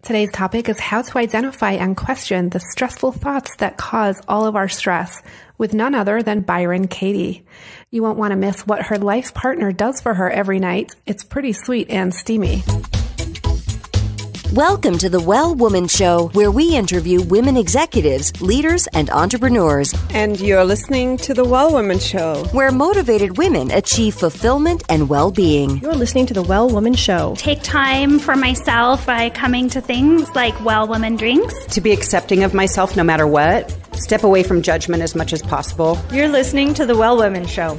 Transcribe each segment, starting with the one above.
Today's topic is how to identify and question the stressful thoughts that cause all of our stress, with none other than Byron Katie. You won't want to miss what her life partner does for her every night. It's pretty sweet and steamy. Welcome to the Well Woman Show, where we interview women executives, leaders, and entrepreneurs. And you're listening to the Well Woman Show, where motivated women achieve fulfillment and well-being. You're listening to the Well Woman Show. Take time for myself by coming to things like Well Woman Drinks. To be accepting of myself no matter what. Step away from judgment as much as possible. You're listening to the Well Woman Show.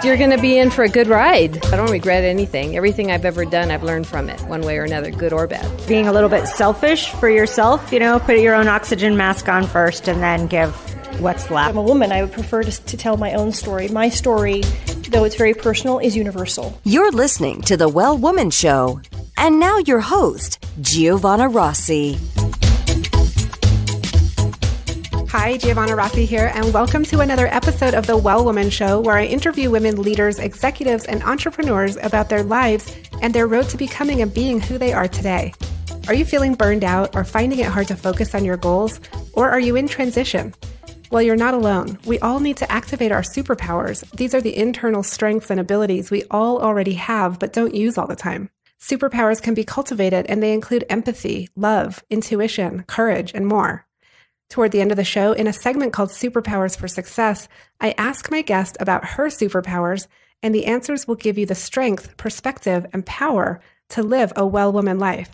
You're going to be in for a good ride. I don't regret anything. Everything I've ever done, I've learned from it, one way or another, good or bad. Being a little bit selfish for yourself, put your own oxygen mask on first and then give what's left. I'm a woman. I would prefer to tell my own story. My story, though it's very personal, is universal. You're listening to the Well Woman Show. And now your host, Giovanna Rossi. Hi, Giovanna Rossi here, and welcome to another episode of the Well Woman Show, where I interview women leaders, executives, and entrepreneurs about their lives and their road to becoming and being who they are today. Are you feeling burned out or finding it hard to focus on your goals? Or are you in transition? Well, you're not alone. We all need to activate our superpowers. These are the internal strengths and abilities we all already have but don't use all the time. Superpowers can be cultivated, and they include empathy, love, intuition, courage, and more. Toward the end of the show, in a segment called Superpowers for Success, I ask my guest about her superpowers, and the answers will give you the strength, perspective, and power to live a well woman life.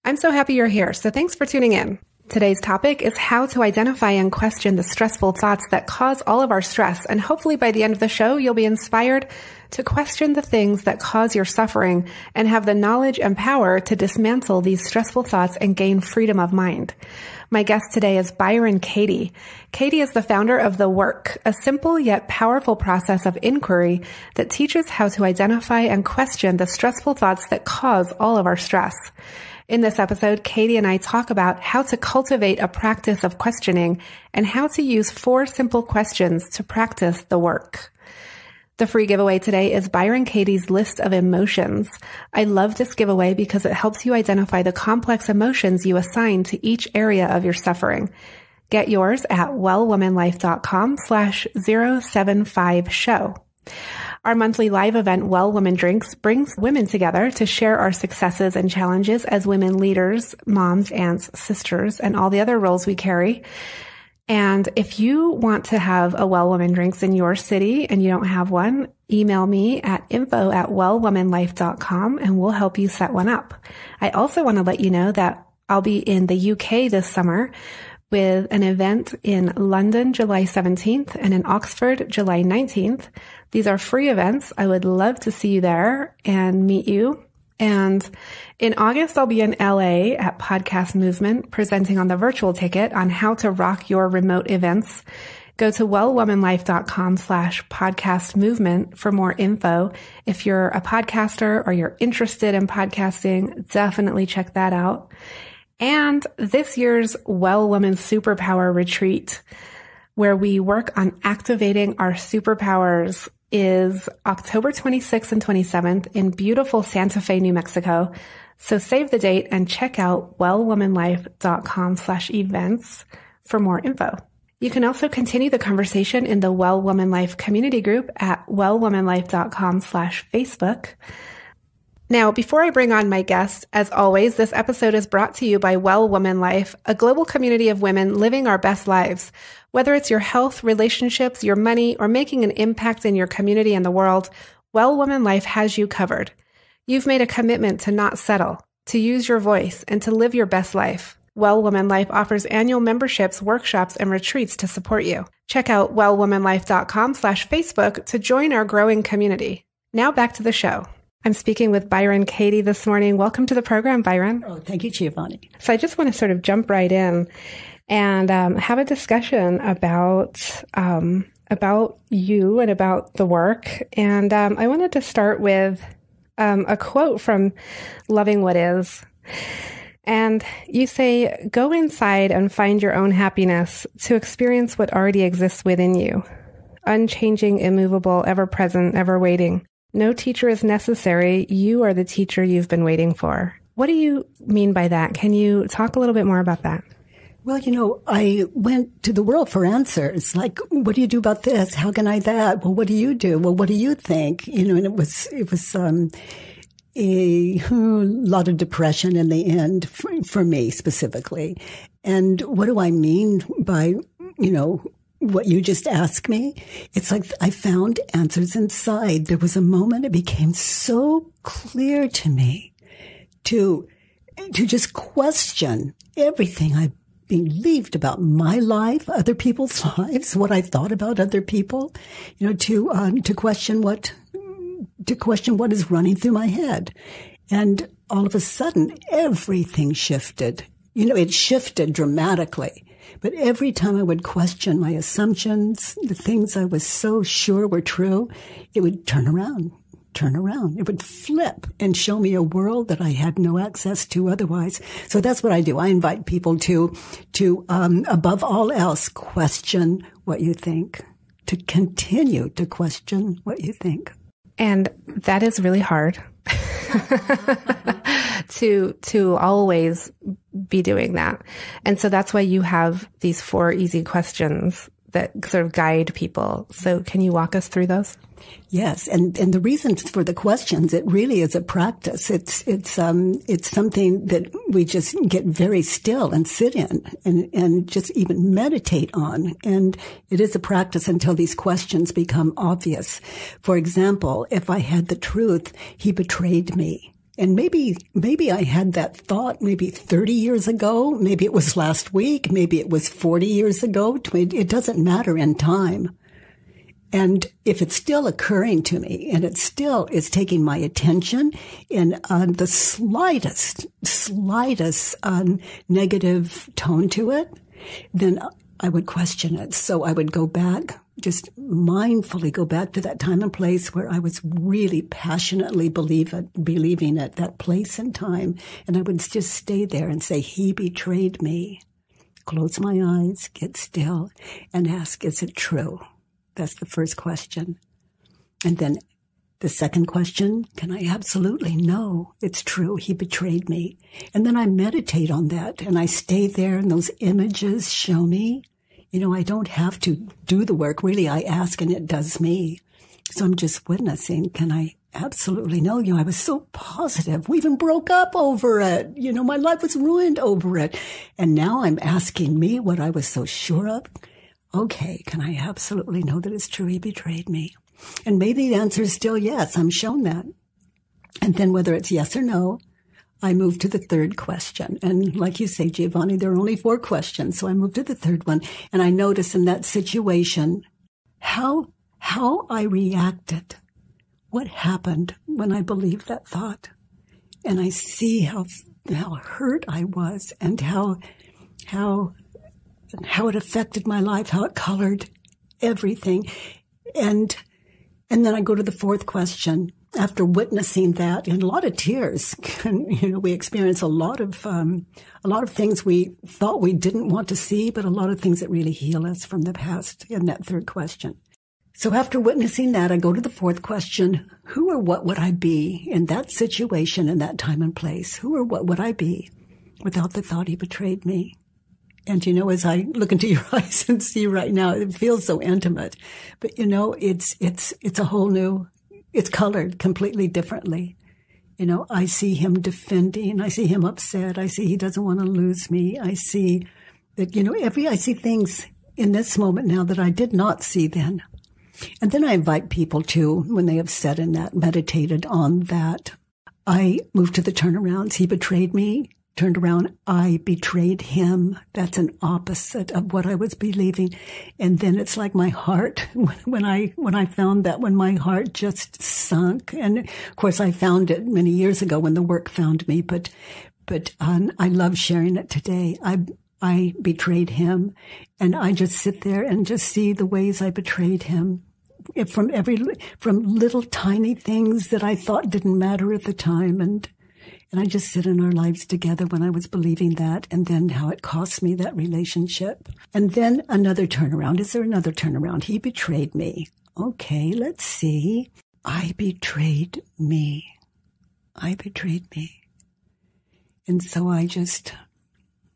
I'm so happy you're here, so thanks for tuning in. Today's topic is how to identify and question the stressful thoughts that cause all of our stress, and hopefully by the end of the show, you'll be inspired to question the things that cause your suffering and have the knowledge and power to dismantle these stressful thoughts and gain freedom of mind. My guest today is Byron Katie. Katie is the founder of The Work, a simple yet powerful process of inquiry that teaches how to identify and question the stressful thoughts that cause all of our stress. In this episode, Katie and I talk about how to cultivate a practice of questioning and how to use 4 simple questions to practice the work. The free giveaway today is Byron Katie's list of emotions. I love this giveaway because it helps you identify the complex emotions you assign to each area of your suffering. Get yours at wellwomanlife.com/075show. Our monthly live event, Well Woman Drinks, brings women together to share our successes and challenges as women leaders, moms, aunts, sisters, and all the other roles we carry. And if you want to have a Well Woman Drinks in your city and you don't have one, email me at info@wellwomanlife.com and we'll help you set one up. I also want to let you know that I'll be in the UK this summer with an event in London, July 17th, and in Oxford, July 19th. These are free events. I would love to see you there and meet you. And in August, I'll be in LA at Podcast Movement, presenting on the virtual ticket on how to rock your remote events. Go to wellwomanlife.com/podcast movement for more info. If you're a podcaster or you're interested in podcasting, definitely check that out. And this year's Well Woman Superpower Retreat, where we work on activating our superpowers, is October 26th and 27th in beautiful Santa Fe, New Mexico. So save the date and check out wellwomanlife.com/events for more info. You can also continue the conversation in the Well Woman Life community group at wellwomanlife.com/Facebook. Now, before I bring on my guest, as always, this episode is brought to you by Well Woman Life, a global community of women living our best lives. Whether it's your health, relationships, your money, or making an impact in your community and the world, Well Woman Life has you covered. You've made a commitment to not settle, to use your voice, and to live your best life. Well Woman Life offers annual memberships, workshops, and retreats to support you. Check out wellwomanlife.com/Facebook to join our growing community. Now back to the show. I'm speaking with Byron Katie this morning. Welcome to the program, Byron. Oh, thank you, Giovanni. So I just want to sort of jump right in and have a discussion about you and about the work. And I wanted to start with a quote from Loving What Is. And you say, "Go inside and find your own happiness to experience what already exists within you. Unchanging, immovable, ever present, ever waiting. No teacher is necessary. You are the teacher you've been waiting for." What do you mean by that? Can you talk a little bit more about that? Well, I went to the world for answers. Like, what do you do about this? How can I that? Well, what do you do? Well, what do you think? And it was a lot of depression in the end for me specifically. And what do I mean by, what you just asked me? It's like I found answers inside. There was a moment it became so clear to me to just question everything I believed about my life, other people's lives, what I thought about other people, to question what is running through my head. And all of a sudden, everything shifted. It shifted dramatically. But every time I would question my assumptions, the things I was so sure were true, it would turn around. It would flip and show me a world that I had no access to otherwise. So that's what I do. I invite people to above all else, question what you think, to continue to question what you think. And that is really hard to always be doing that. And so that's why you have these 4 easy questions that sort of guide people. So can you walk us through those? Yes. And the reason for the questions, it really is a practice. It's something that we just get very still and sit in and just even meditate on. And it is a practice until these questions become obvious. For example, if I had the truth, he betrayed me. And maybe I had that thought maybe 30 years ago. Maybe it was last week. Maybe it was 40 years ago. It doesn't matter in time. And if it's still occurring to me and it still is taking my attention in the slightest negative tone to it, then I would question it. So I would go back, just mindfully go back to that time and place where I was really passionately believing it, that place and time. And I would just stay there and say, he betrayed me. Close my eyes, get still, and ask, is it true? That's the first question. And then the second question, can I absolutely know it's true? He betrayed me. And then I meditate on that and I stay there and those images show me, I don't have to do the work. Really, I ask and it does me. So I'm just witnessing. Can I absolutely know? I was so positive. We even broke up over it. My life was ruined over it. And now I'm asking me what I was so sure of. Okay, can I absolutely know that it's true he betrayed me? And maybe the answer is still yes, I'm shown that. And then whether it's yes or no, I move to the third question. And like you say, Giovanni, there are only 4 questions. So I move to the third one. And I notice in that situation how I reacted, what happened when I believed that thought. And I see how hurt I was and how it affected my life, how it colored everything. And then I go to the 4th question. After witnessing that, and a lot of tears, we experience a lot of things we thought we didn't want to see, but a lot of things that really heal us from the past in that 3rd question. So after witnessing that, I go to the 4th question. Who or what would I be in that situation, in that time and place? Who or what would I be without the thought he betrayed me? And, as I look into your eyes and see right now, it feels so intimate. But, it's a whole new, it's colored completely differently. I see him defending. I see him upset. I see he doesn't want to lose me. I see that, I see things in this moment now that I did not see then. And then I invite people to, when they have sat in that, meditated on that, I move to the turnarounds. He betrayed me. Turned around, I betrayed him. That's an opposite of what I was believing. And then it's like my heart, when I found that, when my heart just sunk. And of course I found it many years ago when the work found me, but I love sharing it today. I betrayed him, and I just sit there and just see the ways I betrayed him. From little tiny things that I thought didn't matter at the time, and I just sit in our lives together when I was believing that, and then how it cost me that relationship. And then another turnaround. Is there another turnaround? He betrayed me. Okay, let's see. I betrayed me. I betrayed me. And so I just,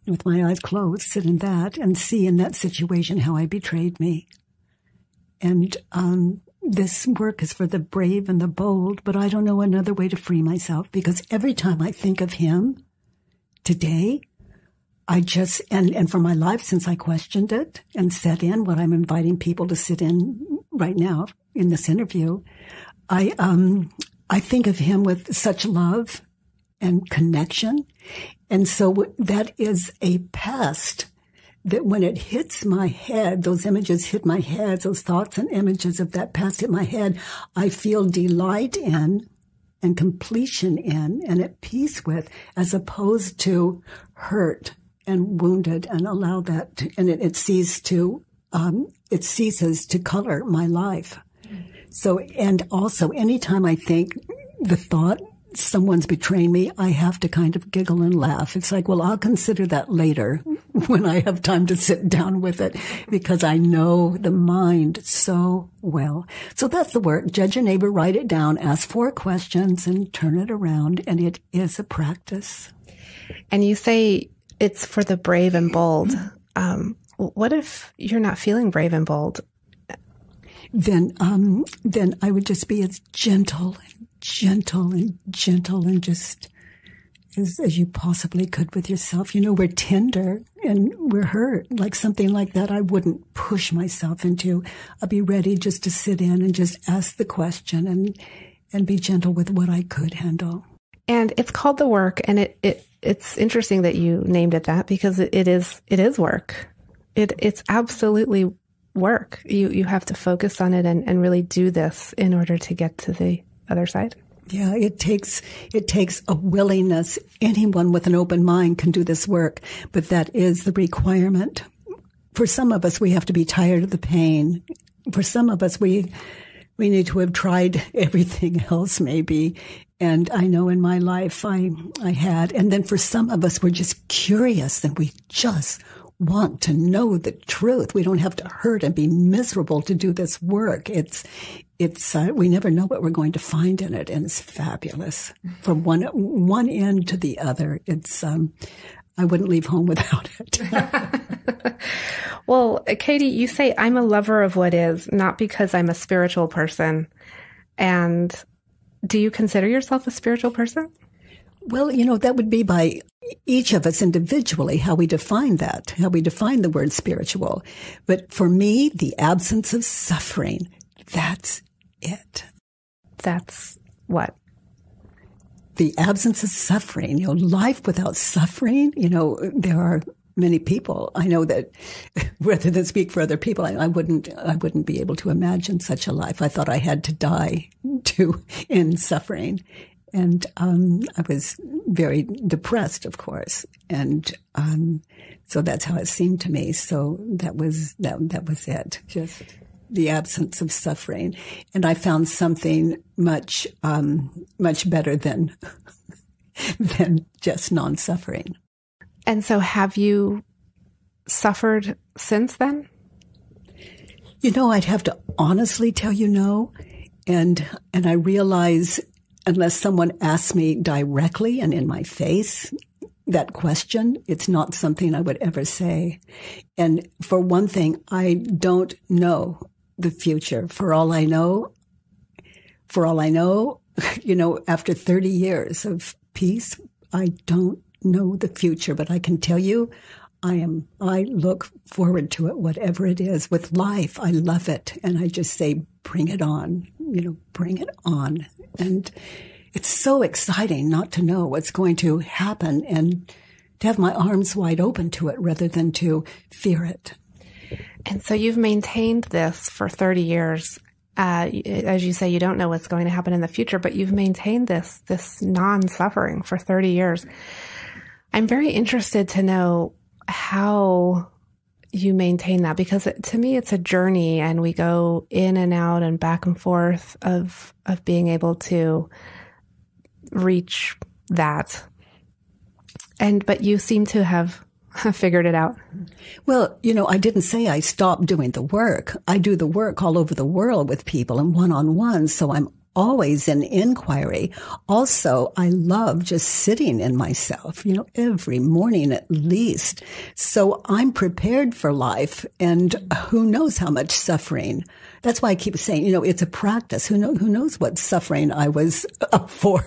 with my eyes closed, sit in that and see in that situation how I betrayed me. And this work is for the brave and the bold, but I don't know another way to free myself, because every time I think of him today, I just, and for my life since I questioned it and set in what I'm inviting people to sit in right now in this interview, I think of him with such love and connection. And so that is a past that when it hits my head, those images hit my head, those thoughts and images of that past hit my head, I feel delight in and completion in and at peace with, as opposed to hurt and wounded, and allow that to, and it ceases to color my life. So, and also anytime I think the thought, someone's betraying me, I have to kind of giggle and laugh. It's like, well, I'll consider that later when I have time to sit down with it, because I know the mind so well. So that's the work. Judge your neighbor, write it down, ask 4 questions, and turn it around. And it is a practice. And you say it's for the brave and bold. What if you're not feeling brave and bold? Then I would just be as gentle and just as you possibly could with yourself. You know, we're tender and we're hurt. Like something like that, I wouldn't push myself into. I'd be ready just to sit in and just ask the question and be gentle with what I could handle. And it's called The Work, and it's interesting that you named it that, because it is work. It's absolutely work. You have to focus on it and really do this in order to get to the other side. Yeah, it takes a willingness. Anyone with an open mind can do this work, but that is the requirement. For some of us, we have to be tired of the pain. For some of us, we need to have tried everything else, maybe. And I know in my life I had. And then for some of us, we're just curious and we just want to know the truth. We don't have to hurt and be miserable to do this work. We never know what we're going to find in it, and it's fabulous. From one end to the other, I wouldn't leave home without it. Well, Katie, you say, I'm a lover of what is, not because I'm a spiritual person. And do you consider yourself a spiritual person? Well, that would be by each of us individually, how we define that, how we define the word spiritual. But for me, the absence of suffering, that's it. That's what? The absence of suffering, life without suffering. There are many people I know that, rather than speak for other people, I wouldn't be able to imagine such a life. I thought I had to die to end suffering. And I was very depressed, of course, and so that's how it seemed to me. So that was it, just the absence of suffering. And I found something much better than just non-suffering. And so, have you suffered since then? I'd have to honestly tell you no, and I realize, unless someone asks me directly and in my face that question, it's not something I would ever say. And for one thing, I don't know the future. For all I know, after 30 years of peace, I don't know the future, but I can tell you, I look forward to it, whatever it is. With life, I love it. And I just say, bring it on, bring it on. And it's so exciting not to know what's going to happen and to have my arms wide open to it rather than to fear it. And so you've maintained this for 30 years. As you say, you don't know what's going to happen in the future, but you've maintained this non-suffering for 30 years. I'm very interested to know how you maintain that, because to me, it's a journey, and we go in and out and back and forth of being able to reach that. But you seem to have figured it out. Well, I didn't say I stopped doing the work. I do the work all over the world with people and one-on-one. So I'm always in inquiry. Also, I love just sitting in myself, every morning at least. So I'm prepared for life, and who knows how much suffering. That's why I keep saying, it's a practice. Who knows what suffering I was up for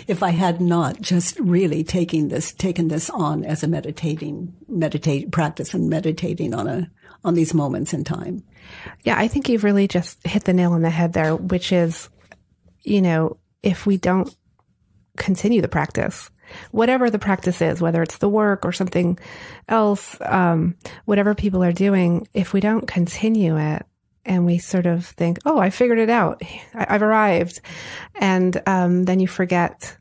if I had not just really taken this on as a practice and meditating on these moments in time. Yeah, I think you've really just hit the nail on the head there, which is, if we don't continue the practice, whatever the practice is, whether it's the work or something else, whatever people are doing, if we don't continue it and we sort of think, oh, I figured it out, I've arrived, and then you forget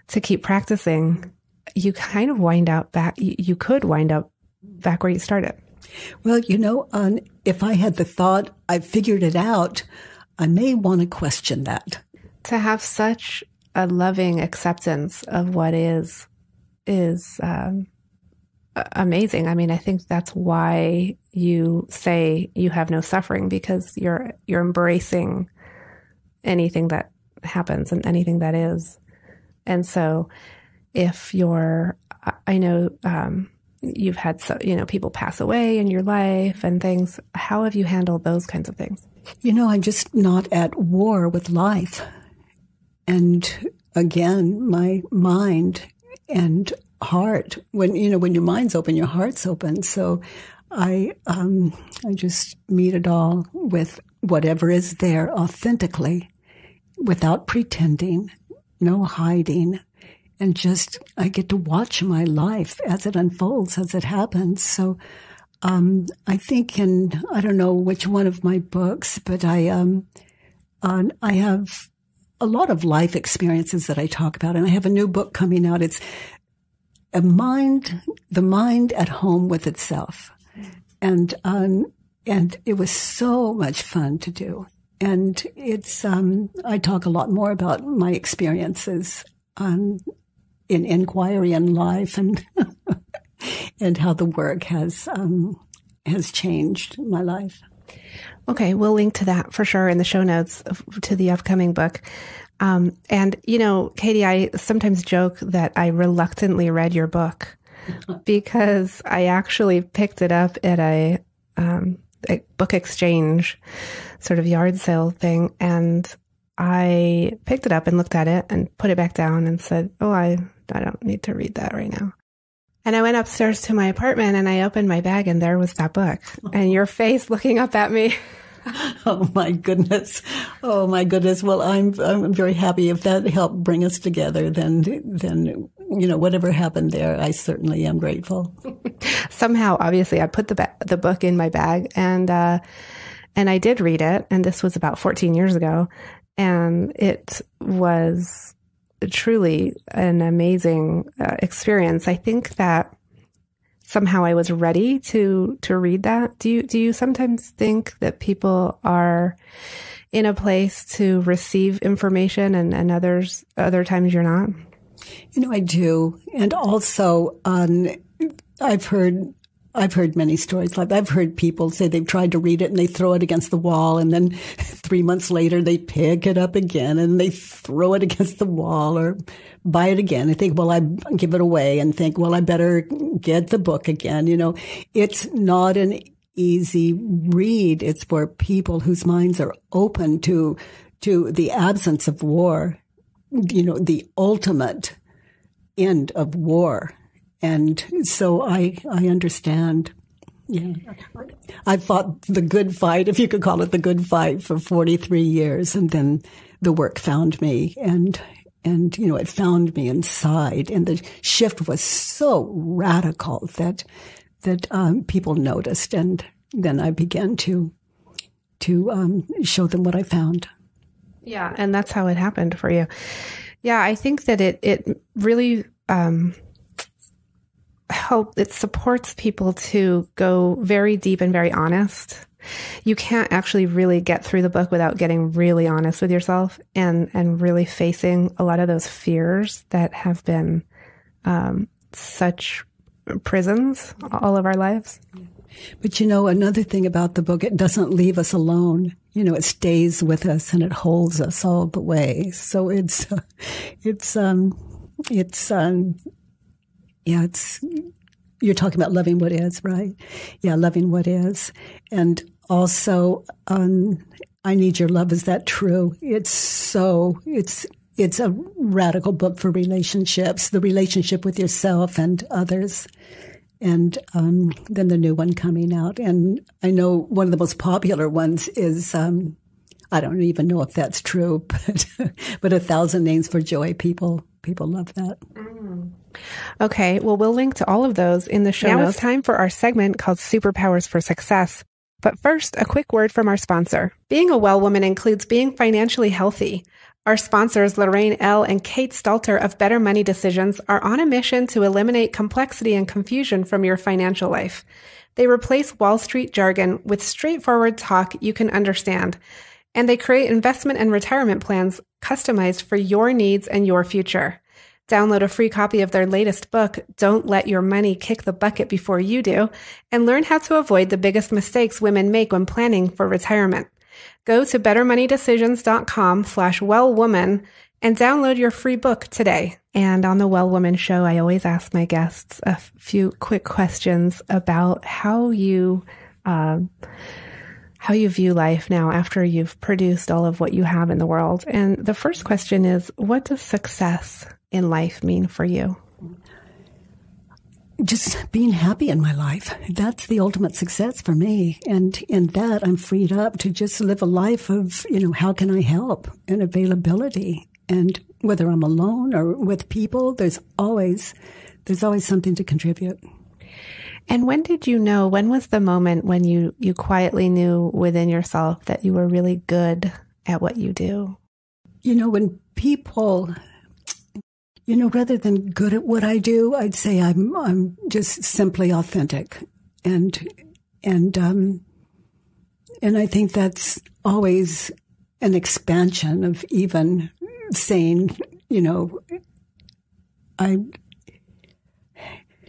to keep practicing, you kind of wind up back, you could wind up back where you started. Well, if I had the thought I figured it out, I may want to question that. To have such a loving acceptance of what is amazing. I mean, I think that's why you say you have no suffering, because you're embracing anything that happens and anything that is. And so if I know, you've had, people pass away in your life and things. How have you handled those kinds of things? I'm just not at war with life. And again, my mind and heart, when your mind's open, your heart's open. So I just meet it all with whatever is there authentically, without pretending, no hiding. And just, I get to watch my life as it unfolds, as it happens. So, I think I don't know which one of my books, but I have a lot of life experiences that I talk about. And I have a new book coming out. It's the mind at home with itself. And it was so much fun to do. And it's, I talk a lot more about my experiences, in inquiry and life, and and how the work has changed my life. Okay, we'll link to that for sure in the show notes to the upcoming book. And Katie, I sometimes joke that I reluctantly read your book because I actually picked it up at a book exchange, sort of yard sale thing, and I picked it up and looked at it and put it back down and said, oh, I don't need to read that right now. And I went upstairs to my apartment and I opened my bag and there was that book and your face looking up at me. Oh my goodness. Oh my goodness. Well, I'm very happy if that helped bring us together. Then whatever happened there, I certainly am grateful. Somehow, obviously, I put the book in my bag and I did read it. And this was about 14 years ago. And it was truly an amazing experience. I think that somehow I was ready to read that. Do you sometimes think that people are in a place to receive information and other times you're not? I do. And also, I've heard many stories. Like I've heard people say they've tried to read it and they throw it against the wall, and then 3 months later they pick it up again and they throw it against the wall or buy it again and think, well, I give it away and think, well, I better get the book again. It's not an easy read. It's for people whose minds are open to the absence of war, the ultimate end of war. And so I understand. Yeah. I fought the good fight, if you could call it the good fight, for 43 years. And then the work found me and it found me inside. And the shift was so radical that people noticed. And then I began to show them what I found. Yeah. And that's how it happened for you. Yeah. I think that it really, it supports people to go very deep and very honest. You can't actually really get through the book without getting really honest with yourself and really facing a lot of those fears that have been such prisons all of our lives. But another thing about the book, it doesn't leave us alone. It stays with us and it holds us all the way. So you're talking about loving what is, right? Yeah, loving what is. And also, I Need Your Love. Is that true? It's a radical book for relationships, the relationship with yourself and others. And then the new one coming out. And I know one of the most popular ones is, I don't even know if that's true, but 1,000 Names for Joy. People love that. Okay, well, we'll link to all of those in the show notes. Now it's time for our segment called Superpowers for Success. But first, a quick word from our sponsor. Being a well woman includes being financially healthy. Our sponsors, Lorraine L. and Kate Stalter of Better Money Decisions, are on a mission to eliminate complexity and confusion from your financial life. They replace Wall Street jargon with straightforward talk you can understand, and they create investment and retirement plans customized for your needs and your future. Download a free copy of their latest book, Don't Let Your Money Kick the Bucket Before You Do, and learn how to avoid the biggest mistakes women make when planning for retirement. Go to bettermoneydecisions.com/wellwoman and download your free book today. And on the Well Woman Show, I always ask my guests a few quick questions about how you view life now after you've produced all of what you have in the world. And the first question is, what does success in life mean for you? Just being happy in my life. That's the ultimate success for me. And in that, I'm freed up to just live a life of, how can I help, and availability. And whether I'm alone or with people, there's always something to contribute. And when did you know, when was the moment when you quietly knew within yourself that you were really good at what you do? When people, rather than good at what I do, I'd say I'm just simply authentic. And I think that's always an expansion of even saying,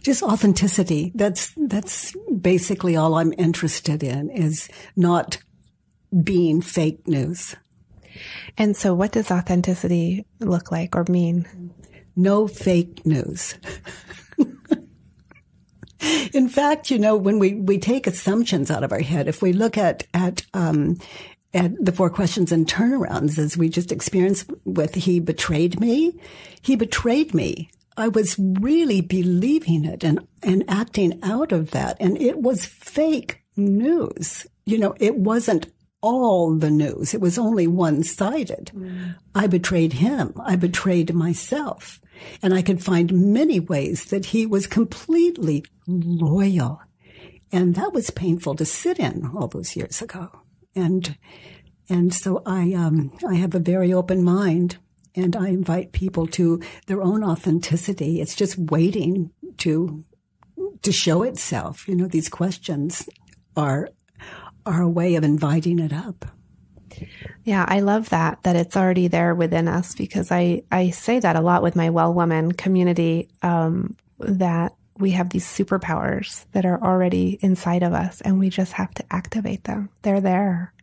just authenticity. That's basically all I'm interested in, is not being fake news. And so what does authenticity look like or mean? No fake news. In fact, when we take assumptions out of our head, if we look at the 4 questions and turnarounds, as we just experienced with he betrayed me. I was really believing it and acting out of that. And it was fake news. It wasn't all the news. It was only one-sided. I betrayed him. I betrayed myself. And I could find many ways that he was completely loyal. And that was painful to sit in all those years ago. And so I have a very open mind. And I invite people to their own authenticity. It's just waiting to show itself. These questions are a way of inviting it up. Yeah, I love that it's already there within us, because I say that a lot with my Well Woman community, that we have these superpowers that are already inside of us, and we just have to activate them. They're there.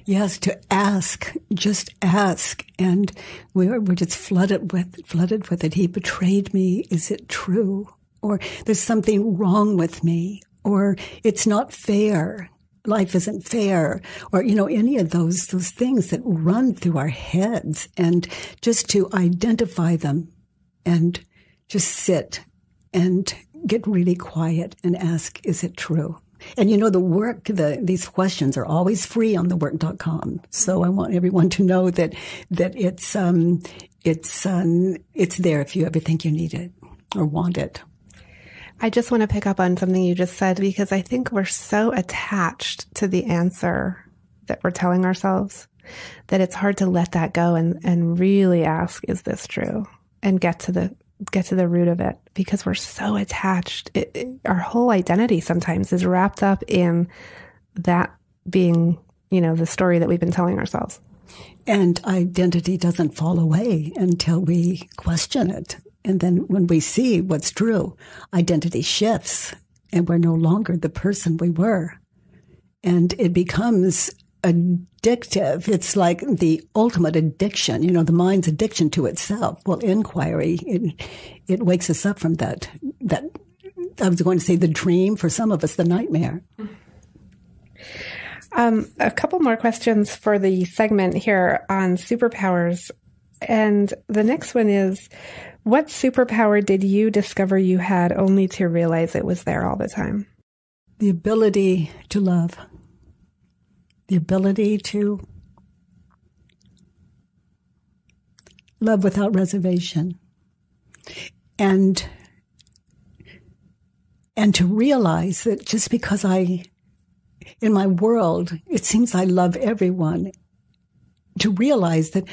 Yes, to ask, just ask. And we're just flooded with it. He betrayed me. Is it true? Or there's something wrong with me. Or it's not fair. Life isn't fair. Or, any of those things that run through our heads. And just to identify them and just sit and get really quiet and ask, is it true? And the work, these questions are always free on thework.com. So I want everyone to know that it's there if you ever think you need it or want it. I just want to pick up on something you just said, because I think we're so attached to the answer that we're telling ourselves that it's hard to let that go and really ask, is this true? And get to the root of it, because we're so attached. Our whole identity sometimes is wrapped up in that being, the story that we've been telling ourselves. And identity doesn't fall away until we question it. And then when we see what's true, identity shifts. and we're no longer the person we were. And it becomes addictive. It's like the ultimate addiction, the mind's addiction to itself. Well, inquiry, it wakes us up from that, I was going to say the dream, for some of us, the nightmare. A couple more questions for the segment here on superpowers. And the next one is, what superpower did you discover you had only to realize it was there all the time? The ability to love. The ability to love without reservation. And to realize that just because in my world, it seems I love everyone, to realize that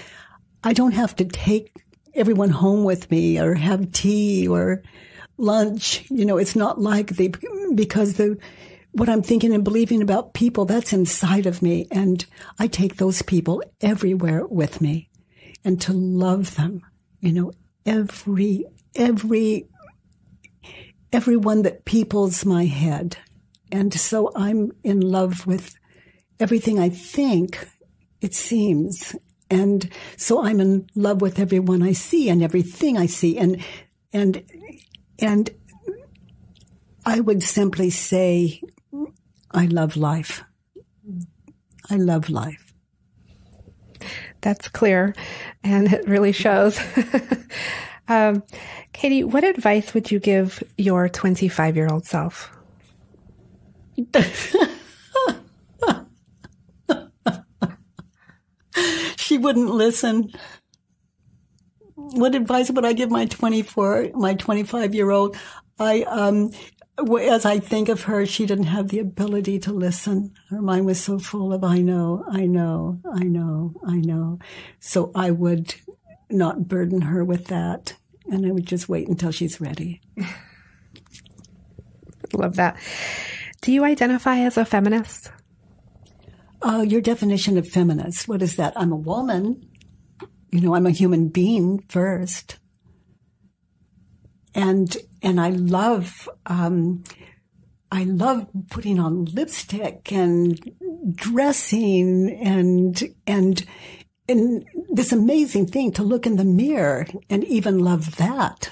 I don't have to take everyone home with me or have tea or lunch. It's not like because what I'm thinking and believing about people, that's inside of me. And I take those people everywhere with me. And to love them, everyone that peoples my head. And so I'm in love with everything I think, it seems. And so I'm in love with everyone I see and everything I see. And I would simply say, I love life. I love life. That's clear, and it really shows. Katie, what advice would you give your 25-year-old self? She wouldn't listen. What advice would I give my 25-year-old? As I think of her, she didn't have the ability to listen. Her mind was so full of, I know. So I would not burden her with that. And I would just wait until she's ready. Love that. Do you identify as a feminist? Your definition of feminist, what is that? I'm a woman. I'm a human being first. And I love putting on lipstick and dressing and this amazing thing to look in the mirror and even love that.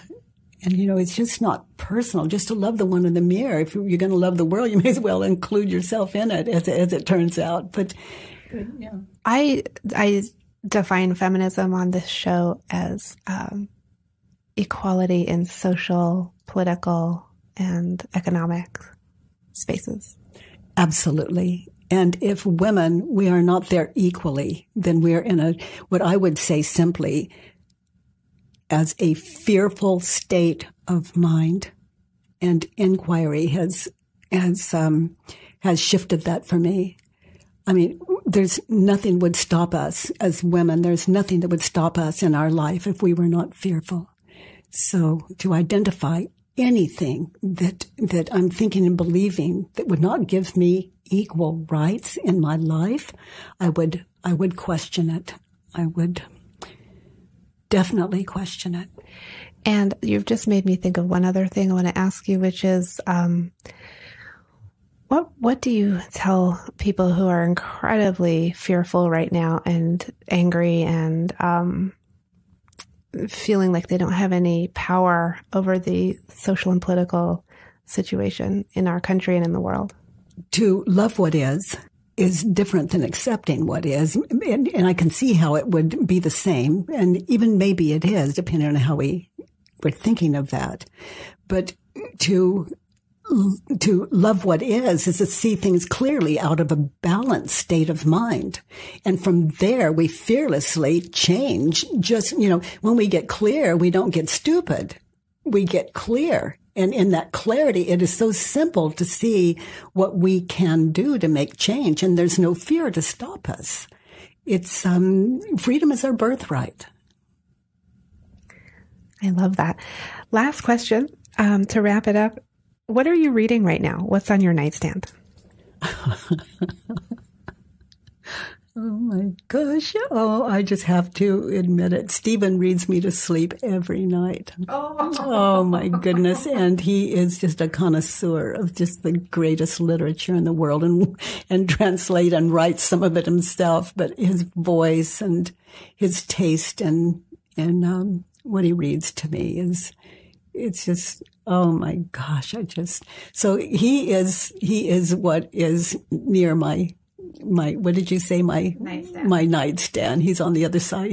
And, it's just not personal, just to love the one in the mirror. If you're going to love the world, you may as well include yourself in it, as it turns out. But, yeah. I define feminism on this show as equality in social, political, and economic spaces. Absolutely. And if women, we are not there equally, then we're in what I would say simply, as a fearful state of mind, and inquiry has shifted that for me. I mean, there's nothing would stop us as women. There's nothing that would stop us in our life if we were not fearful. So to identify anything that I'm thinking and believing that would not give me equal rights in my life, I would question it. I would definitely question it. And you've just made me think of one other thing I want to ask you, which is, what do you tell people who are incredibly fearful right now and angry and feeling like they don't have any power over the social and political situation in our country and in the world? To love what is different than accepting what is. And I can see how it would be the same. And even maybe it is, depending on how we're thinking of that. But to love what is to see things clearly out of a balanced state of mind. And from there, we fearlessly change. Just, when we get clear, we don't get stupid. We get clear. And in that clarity, it is so simple to see what we can do to make change. And there's no fear to stop us. It's, freedom is our birthright. I love that. Last question, to wrap it up. What are you reading right now? What's on your nightstand? Oh my gosh. Oh, I just have to admit it. Stephen reads me to sleep every night. Oh my goodness. And he is just a connoisseur of just the greatest literature in the world and translate and write some of it himself. But his voice and his taste and what he reads to me it's just, oh my gosh. So he is what is near my what did you say? My nightstand. He's on the other side.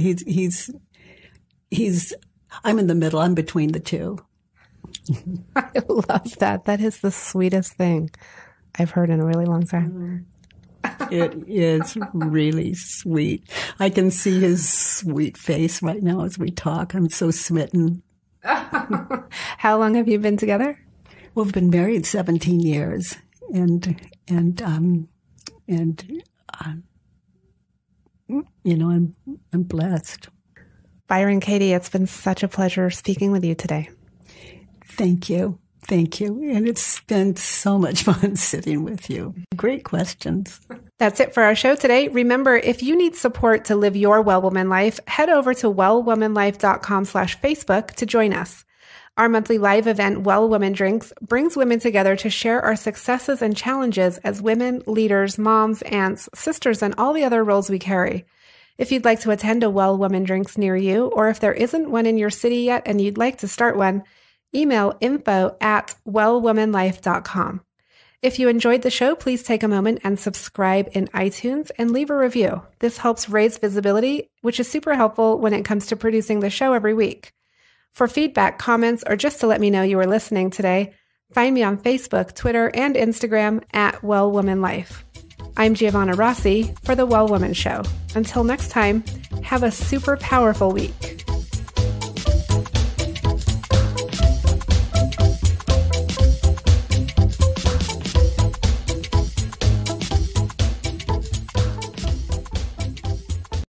I'm in the middle. I'm between the two. I love that. That is the sweetest thing I've heard in a really long time. It is really sweet. I can see his sweet face right now as we talk. I'm so smitten. How long have you been together? Well, we've been married 17 years I'm blessed. Byron Katie, it's been such a pleasure speaking with you today. Thank you. And it's been so much fun sitting with you. Great questions. That's it for our show today. Remember, if you need support to live your Well Woman life, head over to wellwomanlife.com/Facebook to join us. Our monthly live event, Well Woman Drinks, brings women together to share our successes and challenges as women, leaders, moms, aunts, sisters, and all the other roles we carry. If you'd like to attend a Well Woman Drinks near you, or if there isn't one in your city yet and you'd like to start one, email info@wellwomanlife.com. If you enjoyed the show, please take a moment and subscribe in iTunes and leave a review. This helps raise visibility, which is super helpful when it comes to producing the show every week. For feedback, comments, or just to let me know you were listening today, find me on Facebook, Twitter, and Instagram @WellWomanLife. I'm Giovanna Rossi for The Well Woman Show. Until next time, have a super powerful week.